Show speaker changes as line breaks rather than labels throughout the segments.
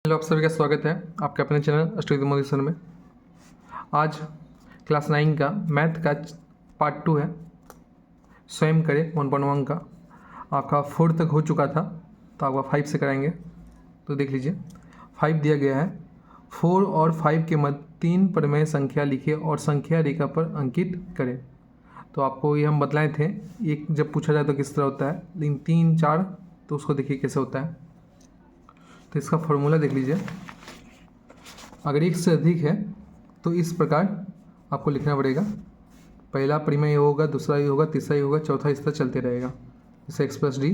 Hello, आप सभी का स्वागत है आपके अपने चैनल स्टडी मोदी सर में। आज क्लास 9 का मैथ का पार्ट 2 है। स्वयं करें 1.1 का आपका 4 तक हो चुका था, तो आपका 5 से कराएंगे। तो देख लीजिए, 5 दिया गया है। 4 और 5 के मध्य 3 परिमेय संख्या लिखिए और संख्या रेखा पर अंकित करें। तो आपको ये हम बतलाए थे, एक जब पूछा जाए तो किस तरह होता है, लेकिन 3 4 तो उसको देखिए कैसे होता है। तो इसका फॉर्मूला देख लीजिए। अगर एक से अधिक है तो इस प्रकार आपको लिखना पड़ेगा। पहला परिमेय ये होगा, दूसरा ये होगा, तीसरा ये होगा, चौथा इस तरह चलते रहेगा। जैसे x plus D,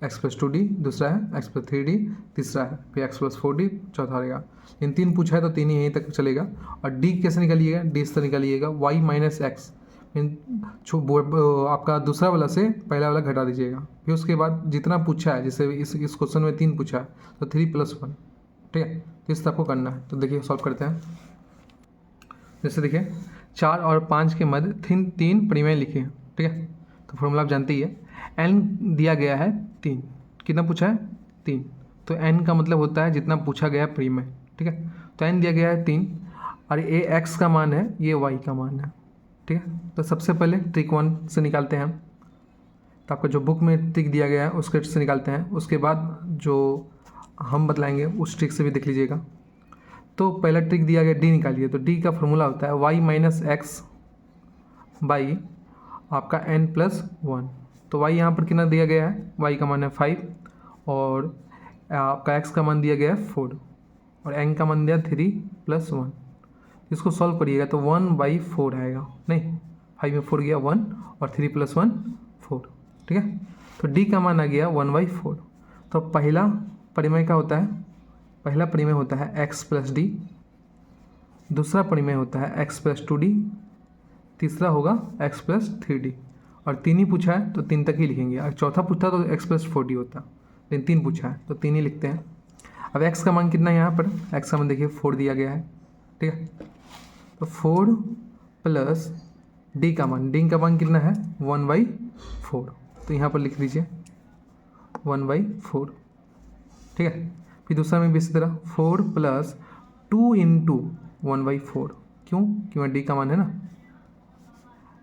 x plus 2d दूसरा है, x प्लस 3d तीसरा है, फिर x प्लस 4d चौथा रहेगा। इन 3 पूछा है तो 3 ही यहीं तक चलेगा। और d कैसे निकालिएगा, d इस तरह निकालिएगा, y माइनस एक्स आपका दूसरा वाला से पहला वाला घटा दीजिएगा। फिर उसके बाद जितना पूछा है, जैसे इस क्वेश्चन में 3 पूछा है तो 3 + 1, ठीक है। तो इस तरह आपको करना है। तो देखिए सॉल्व करते हैं। जैसे देखिए 4 और 5 के मध्य 3 परिमेय लिखे, ठीक है। तो फॉर्मूला आप जानते ही है। n दिया गया है 3, कितना पूछा है 3, तो n का मतलब होता है जितना पूछा गया परिमेय, ठीक है। तो n दिया गया है 3 और ये x का मान है, ये y का मान है, ठीक है। तो सबसे पहले ट्रिक 1 से निकालते हैं। तो आपको जो बुक में ट्रिक दिया गया है उसके से निकालते हैं। उसके बाद जो हम बतलाएंगे उस ट्रिक से भी देख लीजिएगा। तो पहला ट्रिक दिया गया d निकालिए। तो d का फॉर्मूला होता है y माइनस एक्स बाई आपका n प्लस 1। तो y यहाँ पर कितना दिया गया है, y का मान है 5 और आपका x का मान दिया गया है 4 और n का मान दिया 3 + 1। इसको सॉल्व करिएगा तो 1/4 आएगा, नहीं 5 में 4 गया 1 और 3 + 1 4, ठीक है। तो d का मान आ गया 1/4। तो पहला परिमेय का होता है, पहला परिमेय होता है x प्लस डी, दूसरा परिमेय होता है x प्लस 2d, तीसरा होगा x प्लस 3d। और 3 ही पूछा है तो 3 तक ही लिखेंगे। अगर चौथा पूछता तो x प्लस 4d होता, लेकिन 3 पूछा है तो 3 ही लिखते हैं। अब x का मान कितना है, यहाँ पर x का मान देखिए 4 दिया गया है, ठीक है। तो 4 प्लस d का मान कितना है 1/4, तो यहाँ पर लिख दीजिए 1/4, ठीक है। फिर दूसरा में भी इसी तरह 4 + 2 × 1/4, क्योंकि d का मान है ना।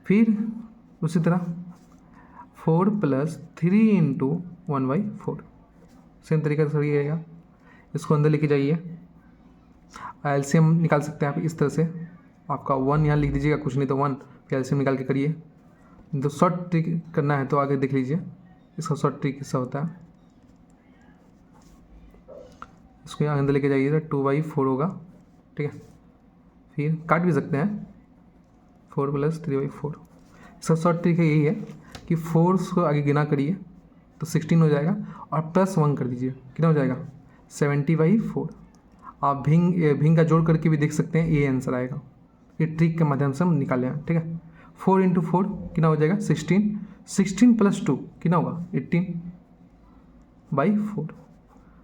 फिर उसी तरह 4 + 3 × 1/4, सेम तरीका से करिएगा। इसको अंदर लेके जाइए, एलसीएम निकाल सकते हैं आप इस तरह से। आपका 1 यहाँ लिख दीजिएगा, कुछ नहीं तो 1, फिर एलसीएम निकाल के करिए। तो शॉर्ट ट्रिक करना है तो आगे देख लीजिए इसका शॉर्ट ट्रिक किससा होता है। इसको यहाँ अंदर लेके जाइए तो 2/4 होगा, ठीक है। फिर काट भी सकते हैं, 4 + 3/4। इसका शॉर्ट ट्रिक है यही है कि 4 को आगे गिना करिए तो 16 हो जाएगा और +1 कर दीजिए, कितना हो जाएगा 70/4। आप भिंग का जोड़ करके भी देख सकते हैं, ये आंसर आएगा। ये ट्रिक के माध्यम से हम निकाले हैं, ठीक है। 4 × 4 कितना हो जाएगा 16, 16 + 2 कितना होगा 18/4।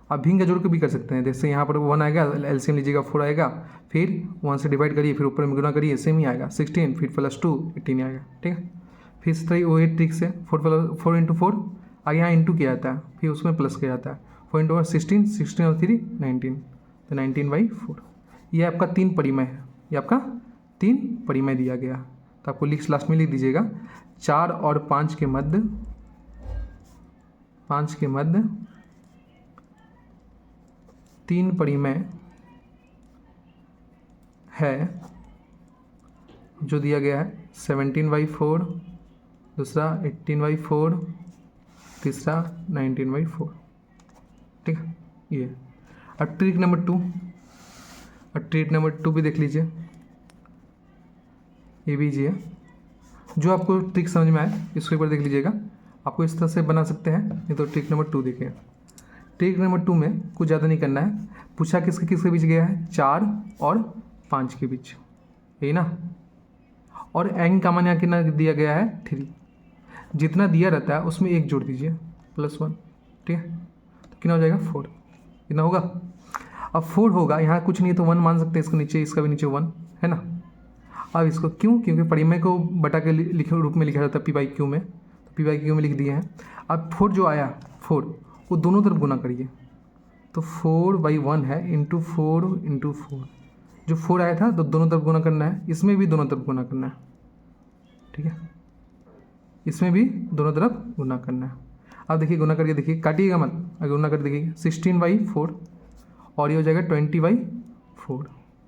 आप भिंग का जोड़ के भी कर सकते हैं। जैसे यहाँ पर 1 आएगा, एलसीएम लीजिएगा 4 आएगा, फिर 1 से डिवाइड करिए, फिर ऊपर में गुना करिए, सेम ही आएगा 16, फिर +2 18 आएगा, ठीक है। फिर इस तरह वही ट्रिक से 4 × 4 आगे यहाँ इंटू किया जाता है, फिर उसमें प्लस किया जाता है। 4 × 1 16, 16 और 3 19, तो 19/4। ये आपका 3 परिमेय है, ये आपका 3 परिमेय दिया गया। तो आपको लास्ट में लिख दीजिएगा 4 और 5 के मध्य 3 परिमेय है, जो दिया गया है 17/4, दूसरा 18/4, तीसरा 19/4, ठीक है। ये अब ट्रिक नंबर 2, ट्रिक नंबर 2 भी देख लीजिए। ये भी जी है, जो आपको ट्रिक समझ में आए इसके ऊपर देख लीजिएगा। आपको इस तरह से बना सकते हैं, नहीं तो ट्रिक नंबर 2 देखिए। ट्रिक नंबर 2 में कुछ ज़्यादा नहीं करना है। पूछा किसके बीच गया है, 4 और 5 के बीच, यही ना। और n का मान यहाँ कितना दिया गया है 3, जितना दिया रहता है उसमें 1 जोड़ दीजिए +1, ठीक है। तो कितना हो जाएगा 4, कितना होगा। अब 4 होगा, यहाँ कुछ नहीं है तो 1 मान सकते हैं, इसके नीचे, इसका भी नीचे 1 है ना। अब इसको क्योंकि परिमेय को बटा के लिखे रूप में लिखा जाता है p/q में, तो p/q में लिख दिए हैं। अब 4 जो आया 4 वो दोनों तरफ गुना करिए, तो 4/1 है इंटू 4, जो 4 आया था तो दोनों तरफ गुना करना है, इसमें भी दोनों तरफ गुना करना है, ठीक है, इसमें भी दोनों तरफ गुना करना है। अब देखिए गुना करके देखिए, काटिएगा मत, अगर गुना कर देखिए 16/4 और ये हो जाएगा 20/4,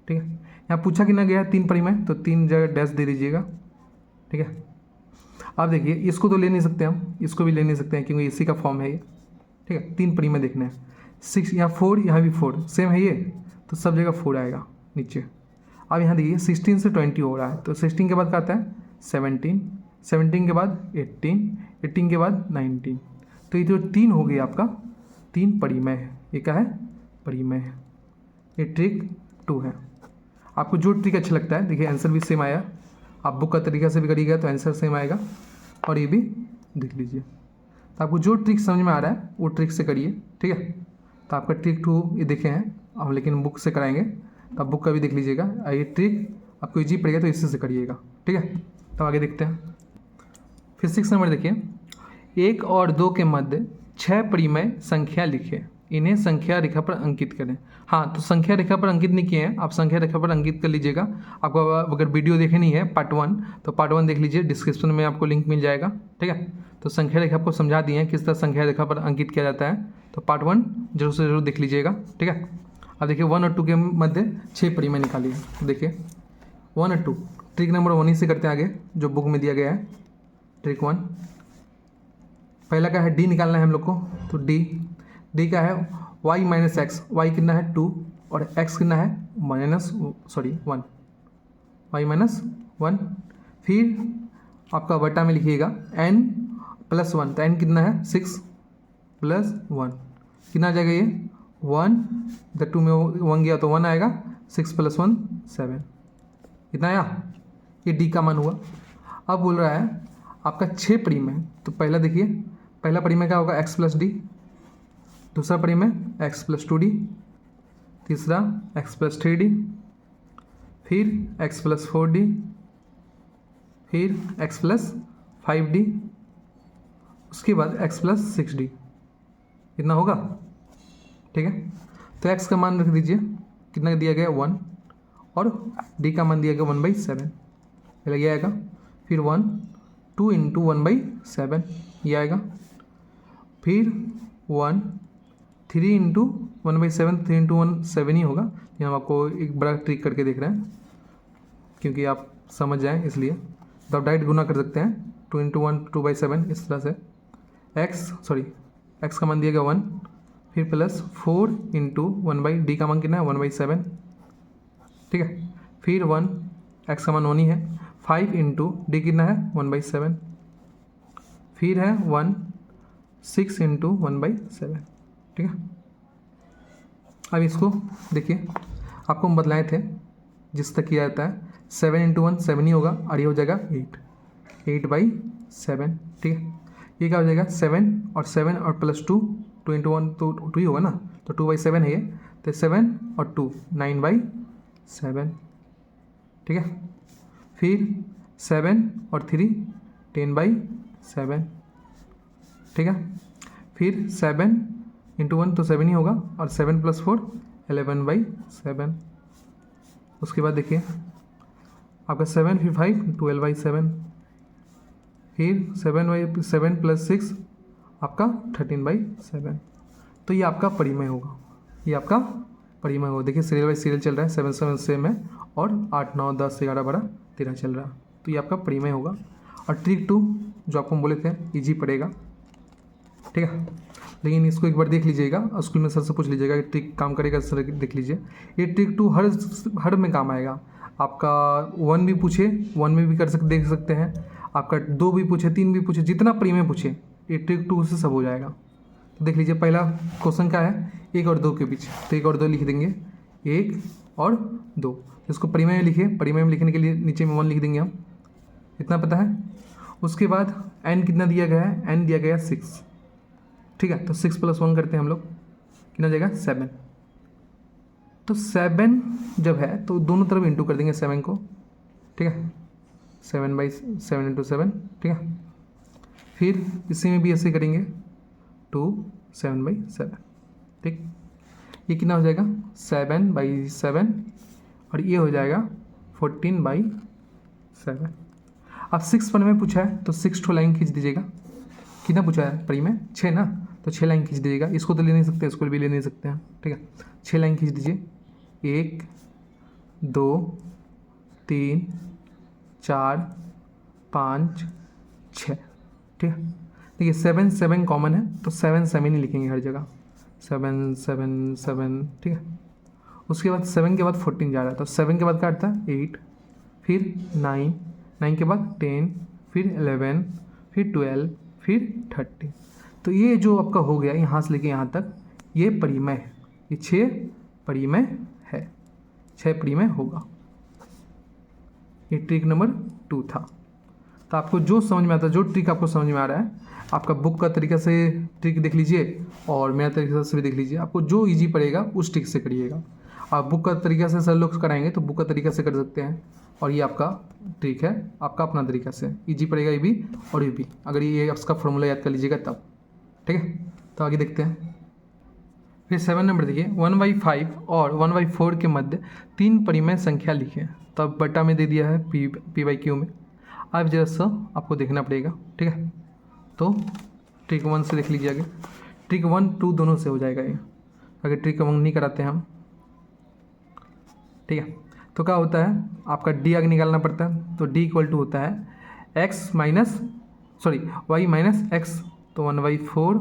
ठीक है। यहाँ पूछा कितना गया है 3 परिमेय, तो 3 जगह डैश दे दीजिएगा, ठीक है। अब देखिए इसको तो ले नहीं सकते हम, इसको भी ले नहीं सकते हैं क्योंकि इसी का फॉर्म है ये, ठीक है। 3 परिमेय देखना है, 6 यहाँ 4, यहाँ भी 4 सेम है ये, तो सब जगह 4 आएगा नीचे। अब यहाँ देखिए 16 से 20 हो रहा है, तो 16 के बाद क्या आता है 17, 17 के बाद 18, 18 के बाद 19, तो ये जो 3 हो गया आपका 3 परिमेय है, ये क्या है परिमेय है। ये ट्रिक 2 है। आपको जो ट्रिक अच्छा लगता है, देखिए आंसर भी सेम आया, आप बुक का तरीका से भी करिएगा तो आंसर सेम आएगा, और ये भी देख लीजिए। तो आपको जो ट्रिक समझ में आ रहा है वो ट्रिक से करिए, ठीक है। तो आपका ट्रिक 2 ये देखे हैं हम, लेकिन बुक से कराएंगे तो आप बुक का भी देख लीजिएगा। ये ट्रिक आपको ईजी पड़ेगा तो इससे करिएगा, ठीक है। तो आगे देखते हैं। फिर 6 नंबर देखिए, 1 और 2 के मध्य 6 परिमेय संख्या लिखें, इन्हें संख्या रेखा पर अंकित करें। हाँ, तो संख्या रेखा पर अंकित नहीं किए हैं, आप संख्या रेखा पर अंकित कर लीजिएगा। आपको अगर वीडियो देखनी है पार्ट 1 तो पार्ट 1 देख लीजिए, डिस्क्रिप्शन में आपको लिंक मिल जाएगा, ठीक है। तो संख्या रेखा आपको समझा दिए हैं किस तरह संख्या रेखा पर अंकित किया जाता है, तो पार्ट 1 जरूर से जरूर देख लीजिएगा, ठीक है। अब देखिए 1 और 2 के मध्य 6 परिमेय निकालिए। देखिए 1 और 2 ट्रिक नंबर 1 ही से करते हैं आगे, जो बुक में दिया गया है। ट्रिक 1 पहला क्या है, डी निकालना है हम लोग को, तो डी क्या है y माइनस एक्स, वाई कितना है 2 और x कितना है -1, y माइनस 1। फिर आपका बटा में लिखिएगा n प्लस 1, तो n कितना है 6 प्लस 1, कितना आ जाएगा ये 1, जब 2 में 1 गया तो 1 आएगा, 6 प्लस 1 7, कितना आया, ये डी का मान हुआ। अब बोल रहा है आपका 6 परिमेय, तो पहला देखिए, पहला परिमेय क्या होगा x प्लस डी, दूसरा परिमेय x प्लस 2d, तीसरा x प्लस 3d, फिर x प्लस 4d, फिर x प्लस 5d, उसके बाद x प्लस 6d, कितना होगा, ठीक है। तो x का मान रख दीजिए, कितना दिया गया 1, और d का मान दिया गया 1/7, पहले ये आएगा, फिर 1 2 इंटू 1/7 ये आएगा, फिर 1 3 इंटू 1/7, 3 इंटू 1 7 ही होगा। यहाँ हम आपको एक बड़ा ट्रिक करके देख रहे हैं क्योंकि आप समझ जाएं, इसलिए तो आप डायरेक्ट गुना कर सकते हैं, 2 इंटू 1 2/7 इस तरह से। x का मान दिया गया 1, फिर प्लस 4 इंटू 1/d का मान कितना है 1/7, ठीक है। फिर 1 x का मान 1 ही है, 5 इंटू डी कितना है 1/7, फिर है 1 6 इंटू 1/7, ठीक है। अब इसको देखिए, आपको हम बतलाए थे जिस तक किया जाता है, 7 इंटू 1 7 ही होगा, और ये हो जाएगा 8/7, ठीक है। ये क्या हो जाएगा 7 और प्लस 2 इंटू 1 तो 2 ही होगा ना, तो 2/7 है ये, तो 7 और 2 9/7, ठीक है। फिर 7 और 3 10/7, ठीक है। फिर 7 इंटू 1 तो 7 ही होगा, और 7 प्लस 4 11/7, उसके बाद देखिए आपका 7 फिर 5 12/7, फिर 7 प्लस 6 आपका 13/7, तो ये आपका परिमेय होगा, ये आपका परिमेय होगा। देखिए सीरियल बाई सीरियल चल रहा है, 7 7 सेम है, और 8 9 10 11 12 13 चल रहा है, तो ये आपका परिमेय होगा। और ट्रिक 2 जो आपको बोले थे इजी पड़ेगा, ठीक है। लेकिन इसको एक बार देख लीजिएगा और स्कूल में सर से पूछ लीजिएगा, ट्रिक काम करेगा सर, देख लीजिए। ये ट्रिक 2 हर में काम आएगा। आपका 1 भी पूछे 1 में भी देख सकते हैं, आपका 2 भी पूछे 3 भी पूछे, जितना परिमेय पूछे ये ट्रिक 2 से सब हो जाएगा। तो देख लीजिए पहला क्वेश्चन क्या है, 1 और 2 के बीच, तो 1 और 2 लिख देंगे, 1 और 2, इसको परिमेय में लिखिए। परिमेय में लिखने के लिए नीचे में 1 लिख देंगे हम, इतना पता है। उसके बाद n कितना दिया गया है, n दिया गया 6, ठीक है। तो 6 प्लस 1 करते हैं हम लोग, कितना जाएगा 7, तो 7 जब है तो दोनों तरफ इंटू कर देंगे 7 को, ठीक है, 7/7 इंटू 7, ठीक है। फिर इसी में भी ऐसे करेंगे 2 7/7, ठीक। ये कितना हो जाएगा 7/7 और ये हो जाएगा 14/7। अब 6 पढ़ने में पूछा है तो 6 ठो लाइन खींच दीजिएगा। कितना पूछा है पढ़ी में 6 ना, तो 6 लाइन खींच दीजिएगा। इसको तो ले नहीं सकते, इसको भी ले नहीं सकते हैं, ठीक है। 6 लाइन खींच दीजिए, 1 2 3 4 5 6, ठीक है। देखिए 7 7 कॉमन है तो 7 7 ही लिखेंगे हर जगह, 7 7 7, ठीक है। उसके बाद 7 के बाद 14 जा रहा है तो 7 के बाद क्या आता है 8, फिर 9, 9 के बाद 10, फिर 11, फिर 12, फिर 30। तो ये जो आपका हो गया यहाँ से लेके यहाँ तक, ये परिमेय है, ये 6 परिमेय है, 6 परिमेय होगा। ये ट्रिक नंबर 2 था। तो आपको जो समझ में आता है, जो ट्रिक आपको समझ में आ रहा है, आपका बुक का तरीका से ट्रिक देख लीजिए और मेरा तरीका से भी देख लीजिए। आपको जो इजी पड़ेगा उस ट्रिक से करिएगा। आप बुक का तरीका से सर लोग कराएंगे तो बुक का तरीका से कर सकते हैं, और ये आपका ट्रिक है आपका अपना तरीका से, इजी पड़ेगा ये भी और ये भी, अगर ये इसका फॉर्मूला याद कर लीजिएगा तब, ठीक है। तो आगे देखते हैं। फिर 7 नंबर देखिए, 1/5 और 1/4 के मध्य 3 परिमेय संख्या लिखें। तब बटा में दे दिया है P/Q में। अब जरा सा आपको देखना पड़ेगा, ठीक है। तो ट्रिक 1 से देख लीजिए आगे, ट्रिक 1 2 दोनों से हो जाएगा ये, अगर ट्रिक 1 नहीं कराते हम, ठीक है। तो क्या होता है आपका डी आगे निकालना पड़ता है, तो डी इक्वल टू होता है y माइनस एक्स, तो 1/4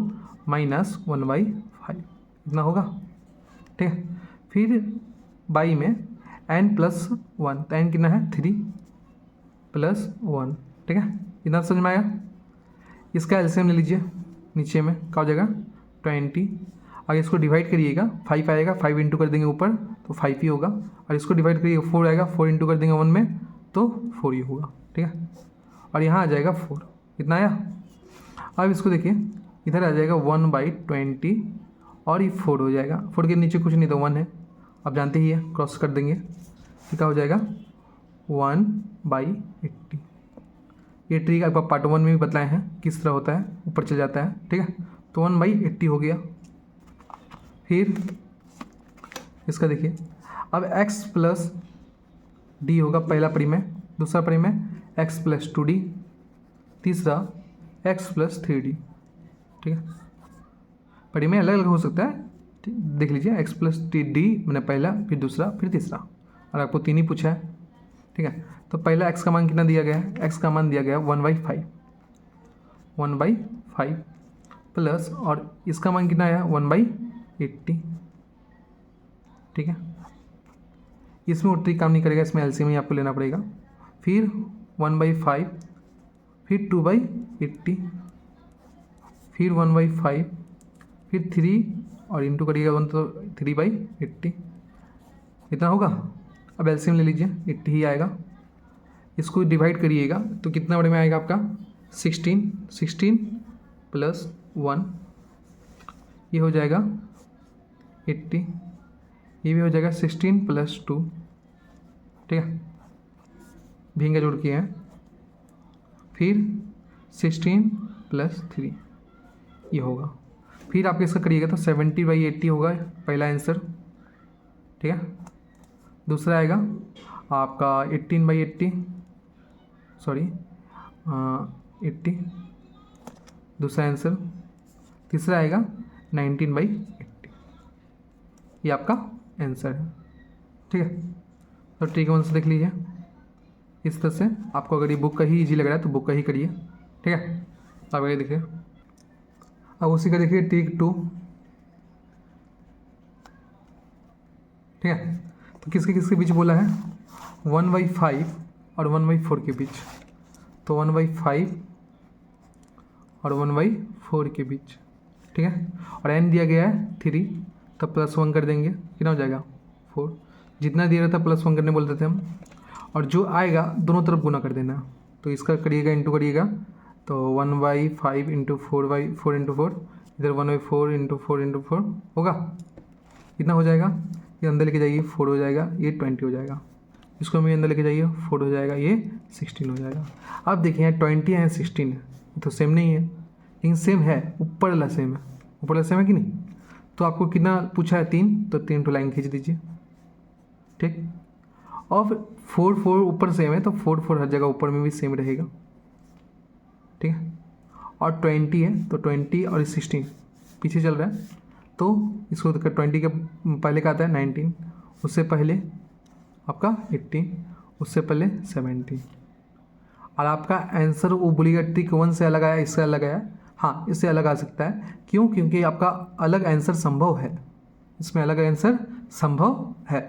माइनस 1/5 इतना होगा, ठीक है। फिर बाई में n+1, तो n कितना है 3 + 1, ठीक है। इतना समझ में आया। इसका एलसीएम ले लीजिए, नीचे में क्या हो जाएगा 20। अगर इसको डिवाइड करिएगा 5 आएगा, 5 इंटू कर देंगे ऊपर तो 5 ही होगा, और इसको डिवाइड करिएगा 4 आएगा, 4 इंटू कर देंगे 1 में तो 4 ही होगा, ठीक है। और यहाँ आ जाएगा 4, इतना आया। अब इसको देखिए इधर आ जाएगा 1/20 और ये 4 हो जाएगा, 4 के नीचे कुछ नहीं तो 1 है, आप जानते ही है, क्रॉस कर देंगे तो क्या हो जाएगा 1/80। ये ट्रिक आपका पार्ट 1 में भी बताए हैं किस तरह होता है, ऊपर चल जाता है, ठीक है। तो 1/80 हो गया। फिर इसका देखिए, अब x + d होगा पहला परिमेय, दूसरा परिमेय x + 2d, तीसरा x + 3d, ठीक है। परिमेय अलग अलग हो सकता है, देख लीजिए x + d मैंने पहला, फिर दूसरा, फिर तीसरा, और आपको 3 ही पूछा है, ठीक है। तो पहला x का मान कितना दिया गया है, x का मान दिया गया है 1/5 प्लस, और इसका मान कितना आया 1/80, ठीक है। इसमें वो ट्रिक काम नहीं करेगा, इसमें एलसीएम ही आपको लेना पड़ेगा। फिर 1/5, फिर 2/80, फिर 1/5, फिर 3 और इंटू करिएगा 1 तो 3/80 इतना होगा। अब एलसीएम ले लीजिए, 80 ही आएगा। इसको डिवाइड करिएगा तो कितना बड़े में आएगा आपका 16 + 1, ये हो जाएगा 80, ये भी हो जाएगा 16 + 2, ठीक है, भिंगा जोड़ के हैं। फिर 16 + 3 ये होगा। फिर आप इसका करिएगा तो 70/80 होगा पहला आंसर, ठीक है। दूसरा आएगा आपका 18/80, सॉरी 80 दूसरा आंसर। तीसरा आएगा 19/80, ये आपका आंसर है, ठीक है। तो ट्रिक 1 से देख लीजिए इस तरह से। आपको अगर ये बुक का ही इजी लग रहा है तो बुक का ही करिए, ठीक है। तो आप आगे देखिए, अब उसी का देखिए ट्रिक 2, ठीक है। तो किसके किसके बीच बोला है 1/5 और 1/4 के बीच, तो 1/5 और 1/4 के बीच, ठीक है। और n दिया गया है 3, तब +1 कर देंगे, कितना हो जाएगा 4, जितना दिया था +1 करने बोलते थे हम, और जो आएगा दोनों तरफ गुना कर देना। तो इसका करिएगा इंटू करिएगा तो 1/5 × 4/4 × 4, इधर 1/4 × 4 × 4 होगा, कितना हो जाएगा, ये अंदर लेके जाइए 4 हो जाएगा, ये 20 हो जाएगा, इसको भी अंदर लेके जाइए 4 हो जाएगा, ये 16 हो जाएगा। अब देखिए 20 है 16 है तो सेम नहीं है, लेकिन सेम है, ऊपर वाला सेम है, ऊपर वाला सेम है कि नहीं। तो आपको कितना पूछा है 3, तो 3 तो लाइन खींच दीजिए, ठीक। और फिर 4 4 ऊपर सेम है तो 4 4 हर जगह ऊपर में भी सेम रहेगा, ठीक है। और 20 है तो 20 और 16 पीछे चल रहा है, तो इसको 20 के पहले का आता है 19, उससे पहले आपका 18, उससे पहले 17। और आपका आंसर वो बोलिएगा ट्रिक 1 से अलग आया, इससे अलग आया। हाँ, इससे अलग आ सकता है, क्यों? क्योंकि आपका अलग आंसर संभव है, इसमें अलग आंसर संभव है,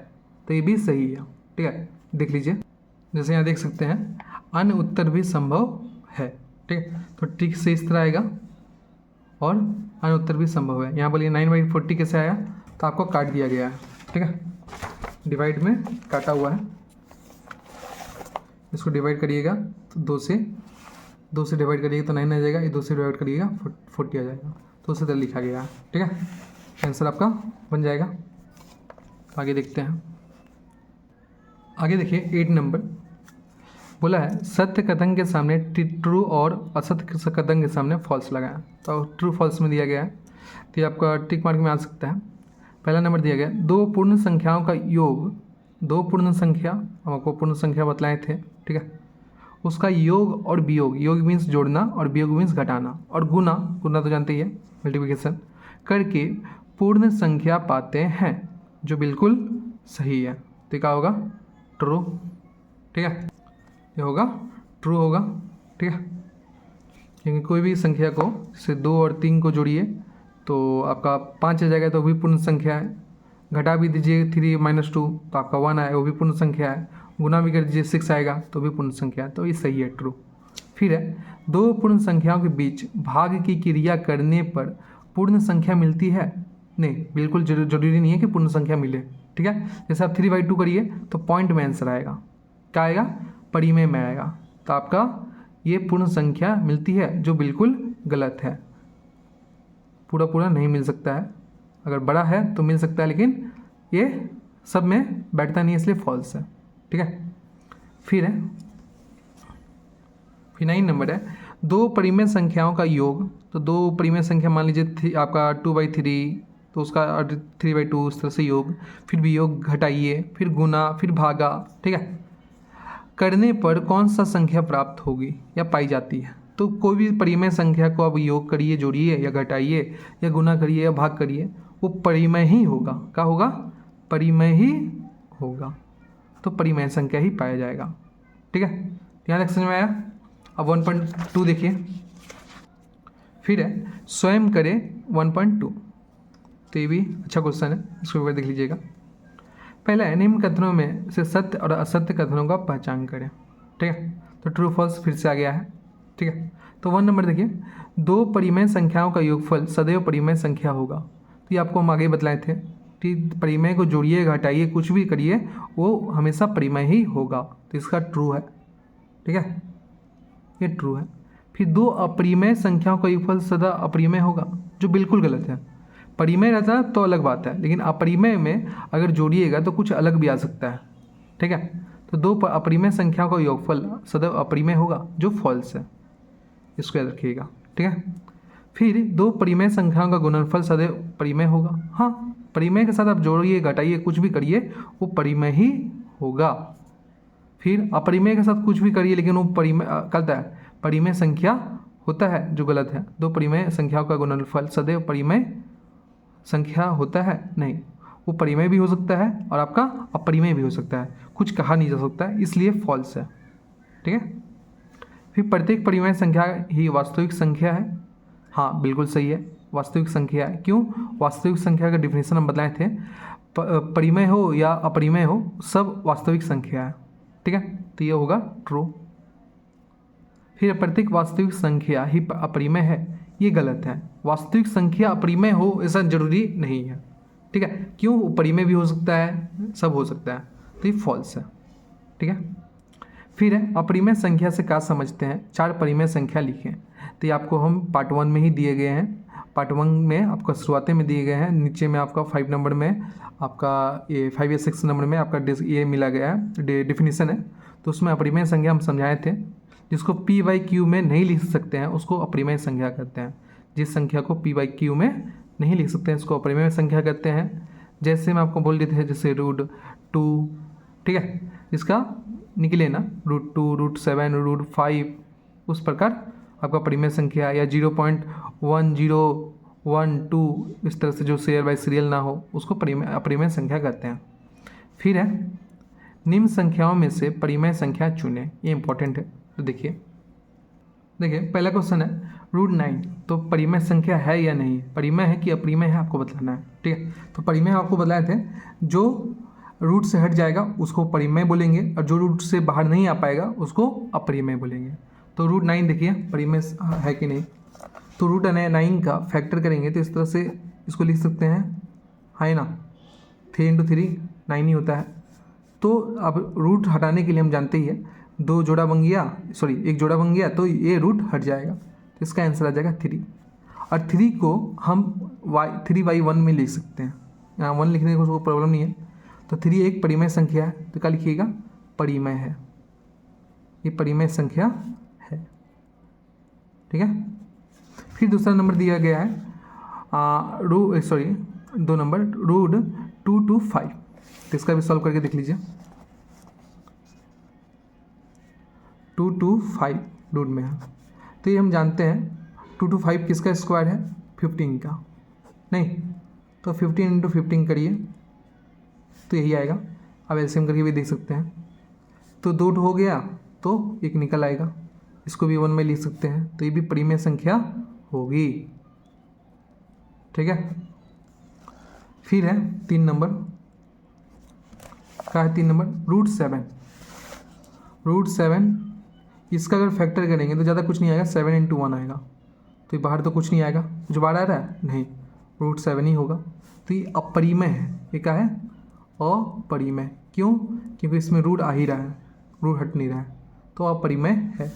तो ये भी सही है, ठीक है। देख लीजिए, जैसे यहाँ देख सकते हैं अन्य उत्तर भी संभव है, ठीक है। तो ट्रिक से इस तरह आएगा और अन्य उत्तर भी संभव है। यहाँ बोलिए 9/40 कैसे आया, तो आपको काट दिया गया है, ठीक है, डिवाइड में काटा हुआ है। इसको डिवाइड करिएगा तो 2 से डिवाइड करिएगा तो 9 आ जाएगा, ये 2 से डिवाइड करिएगा 40 आ जाएगा, तो उसी तरह लिखा गया है, ठीक है। आंसर आपका बन जाएगा। आगे देखते हैं, आगे देखिए 8 नंबर बोला है सत्य कथन के सामने ट्रू और असत्य कथन के सामने फॉल्स लगाएं। तो ट्रू फॉल्स में दिया गया है, तो ये आपका टिक मार्क में आ सकता है। पहला नंबर दिया गया 2 पूर्ण संख्याओं का योग, 2 पूर्ण संख्या, हम आपको पूर्ण संख्या बतलाए थे, ठीक है, उसका योग और वियोग, योग मीन्स जोड़ना और वियोग मीन्स घटाना, और गुना, गुना तो जानते ही है मल्टीप्लिकेशन, करके पूर्ण संख्या पाते हैं, जो बिल्कुल सही है। तो क्या होगा? ट्रू, ठीक है, ये होगा ट्रू होगा, ठीक है। क्योंकि कोई भी संख्या को जैसे 2 और 3 को जोड़िए तो आपका 5 आ जाएगा, तो वो भी पूर्ण संख्या है। घटा भी दीजिए 3 - 2 तो आपका 1 आए, वो भी पूर्ण संख्या है। गुना भी कर दीजिए 6 आएगा तो भी पूर्ण संख्या है, तो ये सही है, ट्रू। फिर है 2 पूर्ण संख्याओं के बीच भाग की क्रिया करने पर पूर्ण संख्या मिलती है? नहीं, बिल्कुल जरूरी नहीं है कि पूर्ण संख्या मिले, ठीक है। जैसे आप 3/2 करिए तो पॉइंट में आंसर आएगा, क्या आएगा? परिमेय में आएगा, तो आपका ये पूर्ण संख्या मिलती है, जो बिल्कुल गलत है। पूरा पूरा नहीं मिल सकता है, अगर बड़ा है तो मिल सकता है, लेकिन ये सब में बैठता नहीं है, इसलिए फॉल्स है, ठीक है। फिर 9 नंबर है 2 परिमेय संख्याओं का योग। तो 2 परिमेय संख्या मान लीजिए आपका 2/3, तो उसका 3/2 इस तरह से योग, फिर वियोग घटाइए, फिर गुना, फिर भागा, ठीक है, करने पर कौन सा संख्या प्राप्त होगी या पाई जाती है? तो कोई भी परिमेय संख्या को अब योग करिए, जोड़िए या घटाइए या गुना करिए या भाग करिए, वो परिमेय ही होगा। क्या होगा? परिमेय ही होगा, तो परिमेय संख्या ही पाया जाएगा, ठीक है। यहाँ तक समझ में आया? अब 1.2 देखिए, फिर है स्वयं करें 1.2, तो ये भी अच्छा क्वेश्चन है, इसको एक बार देख लीजिएगा। पहला है निम्न कथनों में से सत्य और असत्य कथनों का पहचान करें, ठीक है। तो ट्रू फॉल्स फिर से आ गया है, ठीक है। तो 1 नंबर देखिए 2 परिमेय संख्याओं का योगफल सदैव परिमेय संख्या होगा। तो ये आपको हम आगे बतलाए थे कि परिमेय को जोड़िए, घटाइए, कुछ भी करिए, वो हमेशा परिमेय ही होगा, तो इसका ट्रू है, ठीक है, ये ट्रू है। फिर 2 अपरिमेय संख्याओं का योगफल सदा अपरिमेय होगा, जो बिल्कुल गलत है। परिमेय रहता तो अलग बात है, लेकिन अपरिमेय में अगर जोड़िएगा तो कुछ अलग भी आ सकता है, ठीक है। तो 2 अपरिमेय संख्याओं का योगफल सदैव अपरिमेय होगा, जो फॉल्स है, इसको याद रखिएगा, ठीक है। फिर 2 परिमेय संख्याओं का गुणनफल सदैव परिमेय होगा। हाँ, परिमेय के साथ आप जोड़िए, घटाइए, कुछ भी करिए, वो परिमेय ही होगा। फिर अपरिमेय के साथ कुछ भी करिए, लेकिन वो परिमेय कहता है परिमेय संख्या होता है, जो गलत है। 2 परिमेय संख्याओं का गुणनफल सदैव परिमेय संख्या होता है? नहीं, वो परिमेय भी हो सकता है और आपका अपरिमेय भी हो सकता है, कुछ कहा नहीं जा सकता है, इसलिए फॉल्स है, ठीक है। फिर प्रत्येक परिमेय संख्या ही वास्तविक संख्या है। हाँ, बिल्कुल सही है, वास्तविक संख्या है। क्यों? वास्तविक संख्या का डिफिनेशन हम बताए थे, परिमेय हो या अपरिमेय हो, सब वास्तविक संख्या है, ठीक है, तो ये होगा ट्रू। फिर प्रत्येक वास्तविक संख्या ही अपरिमेय है, ये गलत है। वास्तविक संख्या अपरिमेय हो ऐसा जरूरी नहीं है, ठीक है। क्यों? परिमेय भी हो सकता है, सब हो सकता है, तो ये फॉल्स है, ठीक है। फिर है अपरिमेय संख्या से क्या समझते हैं? 4 परिमेय संख्या लिखें। तो ये आपको हम पार्ट 1 में ही दिए गए हैं, पार्ट 1 में आपका शुरुआती में दिए गए हैं, नीचे में आपका 5 नंबर में आपका ये 5 या 6 नंबर में आपका ये मिला गया है, डिफिनीसन है। तो उसमें अपरिमेय संख्या हम समझाए थे, जिसको P/Q में नहीं लिख सकते हैं उसको अपरिमेय संख्या कहते हैं। जिस संख्या को P/Q में नहीं लिख सकते हैं, इसको अपरिमेय संख्या कहते हैं। जैसे मैं आपको बोल देते हैं, जैसे रूट 2, ठीक है, इसका निकले ना रूट 2, रूट 7, रूट 5, उस प्रकार आपका परिमेय संख्या, या 0.1012 इस तरह से जो शेयर बाय सीरियल ना हो उसको अपरिमेय संख्या कहते हैं। फिर है निम्न संख्याओं में से परिमेय संख्या चुनें, ये इंपॉर्टेंट है। तो देखिए पहला क्वेश्चन है रूट 9, तो परिमेय संख्या है या नहीं, परिमेय है कि अपरिमेय है आपको बताना है, ठीक है। तो परिमेय आपको बताए थे, जो रूट से हट जाएगा उसको परिमेय बोलेंगे, और जो रूट से बाहर नहीं आ पाएगा उसको अपरिमेय बोलेंगे। तो रूट 9 देखिए परिमेय है कि नहीं, तो रूट 9 का फैक्टर करेंगे तो इस तरह से इसको लिख सकते हैं, है ना, 3 × 3 9 ही होता है। तो अब रूट हटाने के लिए हम जानते ही है, एक जोड़ा बन गया तो ये रूट हट जाएगा, तो इसका आंसर आ जाएगा 3। और 3 को हम 3/1 में लिख सकते हैं, यहाँ 1 लिखने को प्रॉब्लम नहीं है। तो 3 एक परिमेय संख्या है, तो क्या लिखिएगा, परिमेय है, ये परिमेय संख्या है, ठीक है। फिर दूसरा नंबर दिया गया है 2 नंबर रूट 2 to 5, तो इसका भी सॉल्व करके देख लीजिए। 2 to 5 रूट में है, तो ये हम जानते हैं 2 to 5 किसका स्क्वायर है, 15 का, नहीं तो 15 × 15 करिए तो यही आएगा। अब एलसीएम करके भी देख सकते हैं, तो 2 हो गया तो 1 निकल आएगा, इसको भी 1 में लिख सकते हैं, तो ये भी परिमेय संख्या होगी, ठीक है। फिर है 3 नंबर, क्या है 3 नंबर रूट 7, इसका अगर फैक्टर करेंगे तो ज़्यादा कुछ नहीं आएगा, 7 × 1 आएगा, तो ये बाहर तो कुछ नहीं आएगा, कुछ बाहर आ रहा है नहीं, रूट 7 ही होगा। तो ये अपरिमेय है, ये क्या है, अपरिमेय, क्यों, क्योंकि इसमें रूट आ ही रहा है, रूट हट नहीं रहा है, तो अपरिमेय है।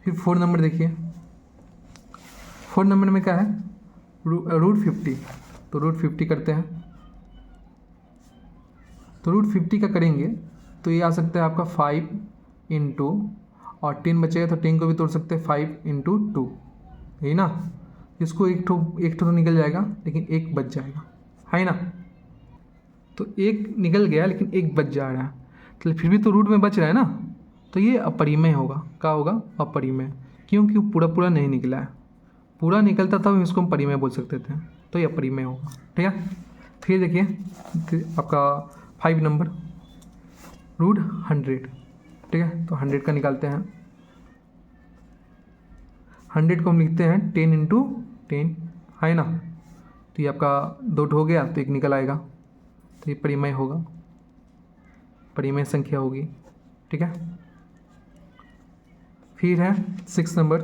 फिर 4 नंबर देखिए, 4 नंबर में क्या है, रूट 50, तो रूट 50 करते हैं, तो रूट 50 का करेंगे तो ये आ सकता है आपका 5 × और 10 बचेगा तो 10 को भी तोड़ सकते हैं, 5 × 2, यही ना, इसको एक तो निकल जाएगा लेकिन एक बच जाएगा, है ना, तो एक निकल गया लेकिन एक बच जा रहा है, तो फिर भी तो रूट में बच रहा है ना, तो ये अपरिमेय होगा, क्या होगा, अपरिमेय, क्योंकि पूरा नहीं निकला है, पूरा निकलता तब इसको हम परिमेय बोल सकते थे, तो ये अपरिमेय होगा, ठीक है। फिर देखिए आपका 5 नंबर रूट 100, ठीक है, तो 100 का निकालते हैं, 100 को हम लिखते हैं 10 × 10, है ना, तो ये आपका 2 हो गया तो 1 निकल आएगा, तो ये परिमेय होगा, परिमेय संख्या होगी, ठीक है। फिर है 6 नंबर,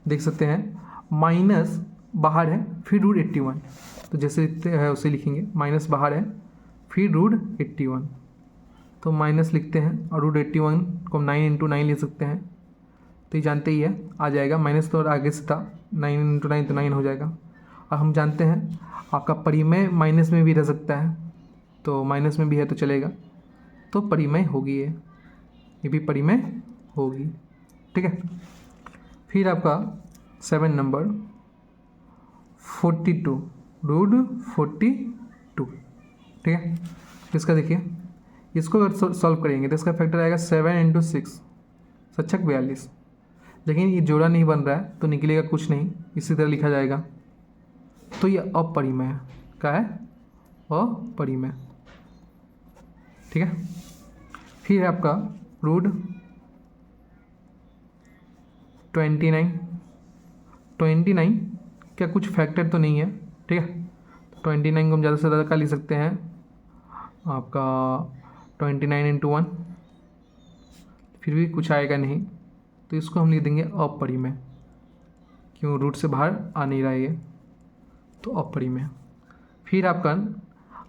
देख सकते हैं माइनस बाहर है फिर रूट 81, तो जैसे है उसे लिखेंगे, माइनस बाहर है फिर रूट 81, तो माइनस लिखते हैं, और रूट 81 को 9 × 9 ले सकते हैं, तो ये जानते ही है आ जाएगा, माइनस तो और आगे से था, 9 × 9 तो 9 हो जाएगा। और हम जानते हैं आपका परिमेय माइनस में भी रह सकता है, तो माइनस में भी है तो चलेगा, तो परिमेय होगी, ये भी परिमेय होगी, ठीक है। फिर आपका 7 नंबर 42 रूट 42, ठीक है। इसका देखिए, इसको अगर सॉल्व करेंगे तो इसका फैक्टर आएगा 7 × 6 7×6 42, लेकिन ये जोड़ा नहीं बन रहा है तो निकलेगा कुछ नहीं, इसी तरह लिखा जाएगा, तो ये अपरिमेय है, क्या है, अपरिमेय, ठीक है। फिर है आपका रूट 29 क्या कुछ फैक्टर तो नहीं है, ठीक है, 29 को हम ज़्यादा से ज़्यादा क्या लिख सकते हैं, आपका 29 × 1, फिर भी कुछ आएगा नहीं, तो इसको हम लिख देंगे अपरिमेय, क्यों, रूट से बाहर आ नहीं रहा है ये, तो अपरिमेय। फिर आपका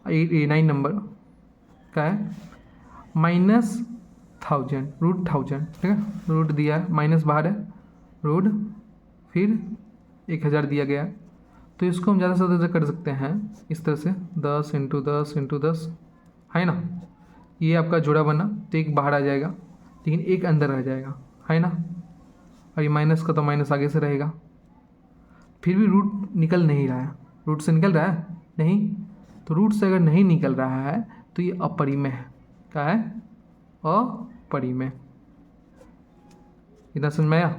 9 नंबर क्या है, -1000 रूट 1000, ठीक है, रूट दिया है, माइनस बाहर है, रूट फिर 1000 दिया गया है, तो इसको हम ज़्यादा से ज़्यादा कर सकते हैं इस तरह से, 10 × 10 × 10, है ना, ये आपका जोड़ा बना तो एक बाहर आ जाएगा लेकिन एक अंदर आ जाएगा, है ना, और ये माइनस का तो माइनस आगे से रहेगा। फिर भी रूट निकल नहीं रहा है, रूट से निकल रहा है नहीं, तो रूट से अगर नहीं निकल रहा है तो ये अपरिमेय है। क्या है? अपरिमेय। इतना समझ में आया?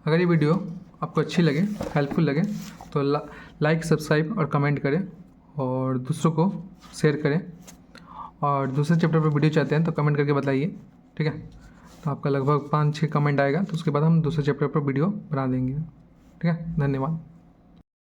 अगर ये वीडियो आपको अच्छी लगे, हेल्पफुल लगे, तो लाइक, सब्सक्राइब और कमेंट करें और दूसरों को शेयर करें। और दूसरे चैप्टर पर वीडियो चाहते हैं तो कमेंट करके बताइए, ठीक है? तो आपका लगभग 5-6 कमेंट आएगा, तो उसके बाद हम दूसरे चैप्टर पर वीडियो बना देंगे, ठीक है? धन्यवाद।